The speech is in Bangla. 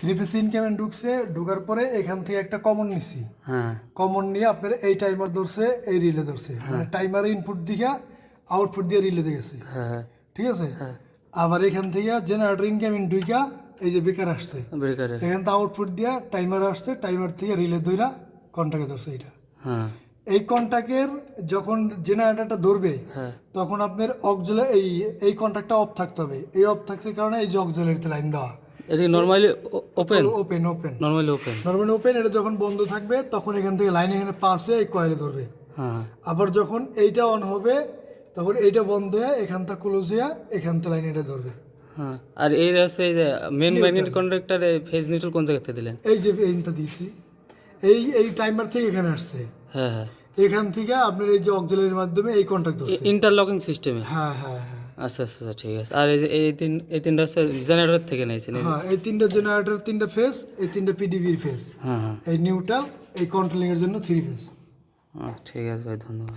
3 ফেজ ইনকামেন্ট ঢুকছে, ঢোকার পরে এখান থেকে একটা কমন নিছি। হ্যাঁ কমন নিয়ে আপনার এই টাইমার ধরছে, এই রিলে ধরছে, মানে টাইমার ইনপুট দিকে আউটপুট দিয়ে রিলে গেছে। হ্যাঁ ঠিক আছে। আবার এখান থেকে জেনারেটর ইনকামিং ঢুকা এই যে বেকার আসছে, ব্রেকারে এখান থেকে আউটপুট দিয়া টাইমার আসছে, টাইমার থেকে রিলে ধইরা কন্টাক্টে ধরছে। এটা হ্যাঁ এই কন্টাক্টের যখন জেনারেটরটা ধরবে হ্যাঁ তখন আপনার অক্সিলারি এই কন্টাক্টটা অফ থাকতে হবে। এই অফ থাকার কারণে এই যে অক্সিলারিতে লাইন দেওয়া এটা normally open open open normally open normally open. এটা যখন বন্ধ থাকবে তখন এখান থেকে লাইন এখানে পাস হয়ে এই কয়েলে ধরবে। হ্যাঁ আবার যখন এইটা অন হবে তখন এইটা বন্ধ হয়ে এখান থেকে ক্লোজ হয়ে এখান থেকে লাইন এটা ধরবে। হ্যাঁ আর এই আছে যে মেন ম্যাগনেট কন্ডাক্টরে ফেজ নিউট্রাল কোন জায়গাতে দিলেন? এই যে এইটা দিয়েছি, এই টাইমার থেকে এখানে আসছে। হ্যাঁ হ্যাঁ এখান থেকে আপনার এই যে অক্সিলারির মাধ্যমে এই কন্টাক্ট ধরছে ইন্টারলকিং সিস্টেমে। হ্যাঁ হ্যাঁ হ্যাঁ আচ্ছা আচ্ছা আচ্ছা, ঠিক আছে। আর এই যে এই তিনটা হচ্ছে জেনারেটর থেকে নিয়েছেন? হ্যাঁ এই তিনটা জেনারেটর, তিনটা ফেজ, এই তিনটা পিডিবির ফেজ, হ্যাঁ হ্যাঁ এই নিউট্রাল, এই কন্ট্রোলিং এর জন্য 3 ফেজ। ঠিক আছে ভাই, ধন্যবাদ।